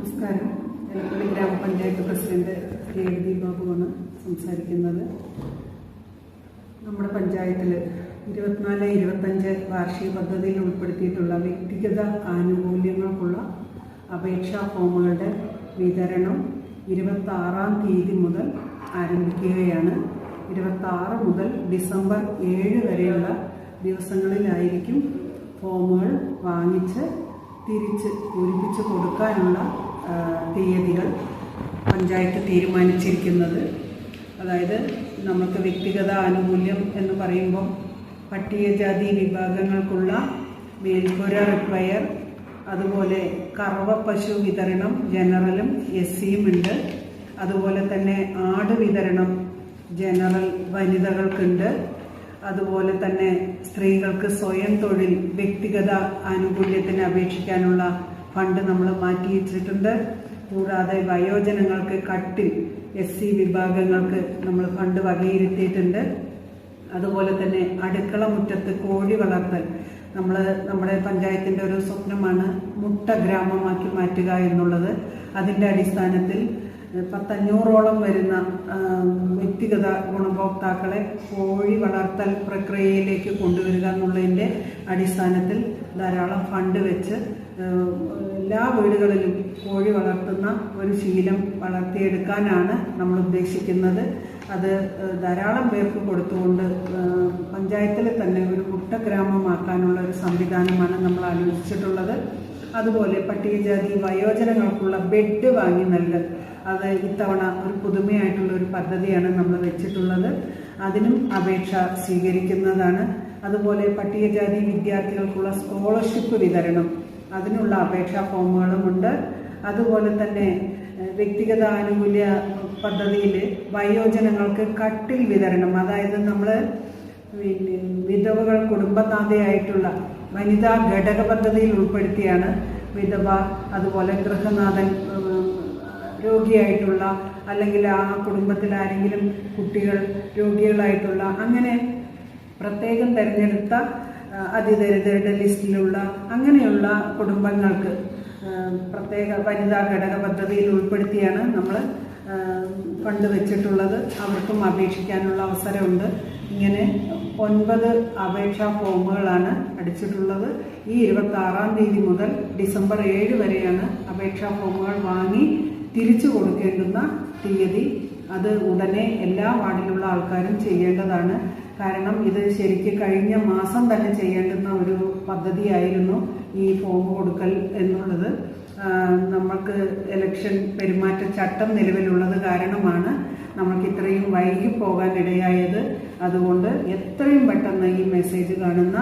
നമസ്കാരം. എലപ്പള്ളി ഗ്രാമപഞ്ചായത്ത് president KD ബാബുവാണ് സംസാരിക്കുന്നത്. നമ്മുടെ പഞ്ചായത്തിൽ 24-25 വാർഷിക പദ്ധതിയിൽ ഉൾപ്പെടുത്തിയിട്ടുള്ള വ്യക്തിഗത ആനുകൂല്യങ്ങൾക്കുള്ള അപേക്ഷാ ഫോമുകളുടെ വിതരണം 26-ാം തീയതി മുതൽ ആരംഭിക്കുകയാണ്. 26 മുതൽ ഡിസംബർ 7 വരെയുള്ള ദിവസങ്ങളിലായിരിക്കും ഫോമുകൾ വാങ്ങിച്ച് തിരിച്ച് പൂരിപ്പിച്ച് കൊടുക്കാനുള്ള തീയതികൾ പഞ്ചായത്ത് തീരുമാനിച്ചിരിക്കുന്നത്. അതായത് നമുക്ക് വ്യക്തിഗത ആനുകൂല്യം എന്ന് പറയുമ്പോൾ പട്ടികജാതി വിഭാഗങ്ങൾക്കുള്ള മേൽപ്പുര റിപ്പയർ, അതുപോലെ കറവ പശു വിതരണം ജനറലും SCയും ഉണ്ട്. അതുപോലെ തന്നെ ആട് വിതരണം ജനറൽ വനിതകൾക്കുണ്ട്. അതുപോലെ തന്നെ സ്ത്രീകൾക്ക് സ്വയം തൊഴിൽ വ്യക്തിഗത ആനുകൂല്യത്തിന് അപേക്ഷിക്കാനുള്ള ഫണ്ട് നമ്മൾ മാറ്റി വെച്ചിട്ടുണ്ട്. കൂടാതെ വയോജനങ്ങൾക്ക് കട്ടിൽ SC വിഭാഗങ്ങൾക്ക് നമ്മൾ ഫണ്ട് വകയിരുത്തിയിട്ടുണ്ട്. അതുപോലെ തന്നെ അടുക്കള മുറ്റത്ത് കോഴി വളർത്തൽ നമ്മുടെ പഞ്ചായത്തിൻ്റെ ഒരു സ്വപ്നമാണ് മുട്ട ഗ്രാമമാക്കി മാറ്റുക എന്നുള്ളത്. അതിൻ്റെ അടിസ്ഥാനത്തിൽ 500-ഓളം വരുന്ന വ്യക്തിഗത ഗുണഭോക്താക്കളെ കോഴി വളർത്തൽ പ്രക്രിയയിലേക്ക് കൊണ്ടുവരിക എന്നുള്ളതിൻ്റെ അടിസ്ഥാനത്തിൽ ധാരാളം ഫണ്ട് വെച്ച് എല്ലാ വീടുകളിലും കോഴി വളർത്തുന്ന ഒരു ശീലം വളർത്തിയെടുക്കാനാണ് നമ്മൾ ഉദ്ദേശിക്കുന്നത്. അത് ധാരാളം പേർക്ക് കൊടുത്തുകൊണ്ട് പഞ്ചായത്തിൽ തന്നെ ഒരു മുട്ട ഗ്രാമമാക്കാനുള്ള ഒരു സംവിധാനമാണ് നമ്മൾ ആലോചിച്ചിട്ടുള്ളത്. അതുപോലെ പട്ടികജാതി വയോജനങ്ങൾക്കുള്ള ബെഡ് വാങ്ങി നൽകൽ, അത് ഇത്തവണ ഒരു പുതുമയായിട്ടുള്ള ഒരു പദ്ധതിയാണ് നമ്മൾ വെച്ചിട്ടുള്ളത്. അതിനും അപേക്ഷ സ്വീകരിക്കുന്നതാണ്. അതുപോലെ പട്ടികജാതി വിദ്യാർത്ഥികൾക്കുള്ള സ്കോളർഷിപ്പ് വിതരണം, അതിനുള്ള അപേക്ഷാ ഫോമുകളുമുണ്ട്. അതുപോലെ തന്നെ വ്യക്തിഗത ആനുകൂല്യ പദ്ധതിയിൽ വയോജനങ്ങൾക്ക് കട്ടിൽ വിതരണം, അതായത് നമ്മൾ വിധവകൾ കുടുംബനാഥയായിട്ടുള്ള വനിതാ ഘടക പദ്ധതിയിൽ ഉൾപ്പെടുത്തിയാണ് വിധവ, അതുപോലെ ഗൃഹനാഥൻ രോഗിയായിട്ടുള്ള, അല്ലെങ്കിൽ ആ കുടുംബത്തിൽ ആരെങ്കിലും കുട്ടികൾ രോഗികളായിട്ടുള്ള, അങ്ങനെ പ്രത്യേകം തിരഞ്ഞെടുത്ത അതിദരിദ്രരുടെ ലിസ്റ്റിലുള്ള അങ്ങനെയുള്ള കുടുംബങ്ങൾക്ക് പ്രത്യേക വനിതാ ഘടക പദ്ധതിയിൽ ഉൾപ്പെടുത്തിയാണ് നമ്മൾ ഫണ്ട് വെച്ചിട്ടുള്ളത്. അവർക്കും അപേക്ഷിക്കാനുള്ള അവസരമുണ്ട്. ഇങ്ങനെ 9 അപേക്ഷാ ഫോമുകളാണ് അടിച്ചിട്ടുള്ളത്. ഈ 26-ാം തീയതി മുതൽ ഡിസംബർ 7 വരെയാണ് അപേക്ഷാ ഫോമുകൾ വാങ്ങി തിരിച്ചു കൊടുക്കേണ്ടുന്ന തീയതി. അത് ഉടനെ എല്ലാ വാർഡിലുള്ള ആൾക്കാരും ചെയ്യേണ്ടതാണ്. കാരണം ഇത് ശരിക്ക് കഴിഞ്ഞ മാസം തന്നെ ചെയ്യേണ്ടുന്ന ഒരു പദ്ധതിയായിരുന്നു ഈ ഫോം കൊടുക്കൽ എന്നുള്ളത്. നമുക്ക് ഇലക്ഷൻ പെരുമാറ്റച്ചട്ടം നിലവിലുള്ളത് കാരണമാണ് നമുക്ക് ഇത്രയും വൈകി പോകാൻ ഇടയായത്. അതുകൊണ്ട് എത്രയും പെട്ടെന്ന് ഈ മെസ്സേജ് കാണുന്ന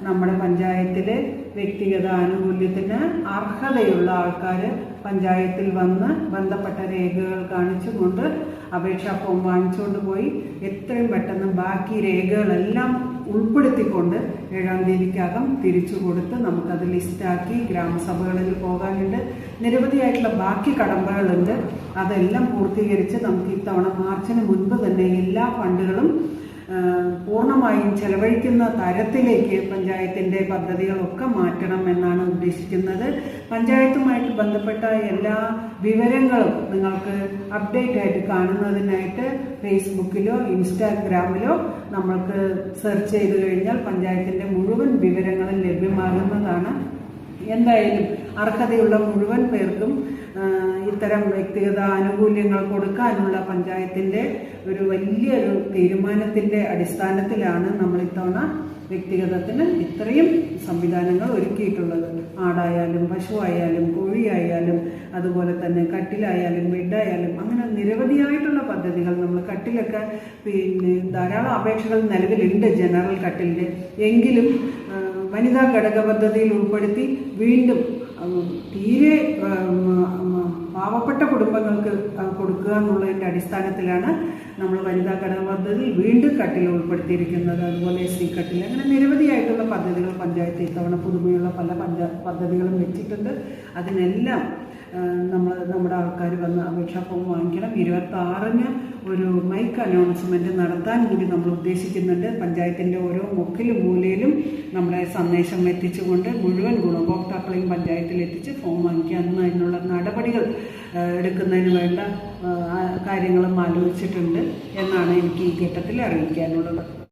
നമ്മുടെ പഞ്ചായത്തിലെ വ്യക്തിഗത ആനുകൂല്യത്തിന് അർഹതയുള്ള ആൾക്കാർ പഞ്ചായത്തിൽ വന്ന് ബന്ധപ്പെട്ട രേഖകൾ കാണിച്ചുകൊണ്ട് അപേക്ഷാ ഫോം വാങ്ങിച്ചുകൊണ്ട് പോയി എത്രയും പെട്ടെന്ന് ബാക്കി രേഖകളെല്ലാം ഉൾപ്പെടുത്തിക്കൊണ്ട് 7-ാം തീയതിക്കകം തിരിച്ചു കൊടുത്ത് നമുക്കത് ലിസ്റ്റാക്കി ഗ്രാമസഭകളിൽ പോകാനുണ്ട്. നിരവധിയായിട്ടുള്ള ബാക്കി കടമ്പകളുണ്ട്. അതെല്ലാം പൂർത്തീകരിച്ച് നമുക്ക് ഇത്തവണ മാർച്ചിന് മുൻപ് തന്നെ എല്ലാ ഫണ്ടുകളും പൂർണ്ണമായും ചെലവഴിക്കുന്ന തരത്തിലേക്ക് പഞ്ചായത്തിൻ്റെ പദ്ധതികളൊക്കെ മാറ്റണം എന്നാണ് ഉദ്ദേശിക്കുന്നത്. പഞ്ചായത്തുമായിട്ട് ബന്ധപ്പെട്ട എല്ലാ വിവരങ്ങളും നിങ്ങൾക്ക് അപ്ഡേറ്റ് ആയിട്ട് കാണുന്നതിനായിട്ട് ഫേസ്ബുക്കിലോ ഇൻസ്റ്റാഗ്രാമിലോ നമ്മൾക്ക് സെർച്ച് ചെയ്ത് കഴിഞ്ഞാൽ പഞ്ചായത്തിൻ്റെ മുഴുവൻ വിവരങ്ങളും ലഭ്യമാകുന്നതാണ്. എന്തായാലും അർഹതയുള്ള മുഴുവൻ പേർക്കും ഇത്തരം വ്യക്തിഗത ആനുകൂല്യങ്ങൾ കൊടുക്കാനുള്ള പഞ്ചായത്തിൻ്റെ ഒരു വലിയൊരു തീരുമാനത്തിൻ്റെ അടിസ്ഥാനത്തിലാണ് നമ്മൾ ഇത്തവണ വ്യക്തിഗതത്തിന് ഇത്രയും സംവിധാനങ്ങൾ ഒരുക്കിയിട്ടുള്ളത്. ആടായാലും പശുവായാലും കോഴിയായാലും അതുപോലെ തന്നെ കട്ടിലായാലും ബെഡായാലും അങ്ങനെ നിരവധിയായിട്ടുള്ള പദ്ധതികൾ. നമ്മൾ കട്ടിലൊക്കെ ധാരാളം അപേക്ഷകൾ നിലവിലുണ്ട് ജനറൽ കട്ടിലിൻ്റെ. എങ്കിലും വനിതാ ഘടക പദ്ധതിയിൽ ഉൾപ്പെടുത്തി വീണ്ടും തീരെ പാവപ്പെട്ട കുടുംബങ്ങൾക്ക് കൊടുക്കുക എന്നുള്ളതിൻ്റെ അടിസ്ഥാനത്തിലാണ് നമ്മൾ വനിതാ ഘടക പദ്ധതി വീണ്ടും കട്ടിൽ ഉൾപ്പെടുത്തിയിരിക്കുന്നത്. അതുപോലെ SC കട്ടിൽ, അങ്ങനെ നിരവധിയായിട്ടുള്ള പദ്ധതികൾ പഞ്ചായത്ത് ഇത്തവണ പുതുമയുള്ള പല പദ്ധതികളും വെച്ചിട്ടുണ്ട്. അതിനെല്ലാം നമ്മുടെ ആൾക്കാർ വന്ന് അപേക്ഷാ ഫോം വാങ്ങിക്കണം. 26-ന് ഒരു മൈക്ക് അനൗൺസ്മെൻറ്റ് നടത്താൻ കൂടി നമ്മൾ ഉദ്ദേശിക്കുന്നുണ്ട്. പഞ്ചായത്തിൻ്റെ ഓരോ മുക്കിലും മൂലയിലും നമ്മുടെ സന്ദേശം എത്തിച്ചുകൊണ്ട് മുഴുവൻ ഗുണഭോക്താക്കളെയും പഞ്ചായത്തിൽ എത്തിച്ച് ഫോം വാങ്ങിക്കുക എന്നതിനുള്ള നടപടികൾ എടുക്കുന്നതിന് വേണ്ട കാര്യങ്ങളും ആലോചിച്ചിട്ടുണ്ട് എന്നാണ് എനിക്ക് ഈ ഘട്ടത്തിൽ അറിയിക്കാനുള്ളത്.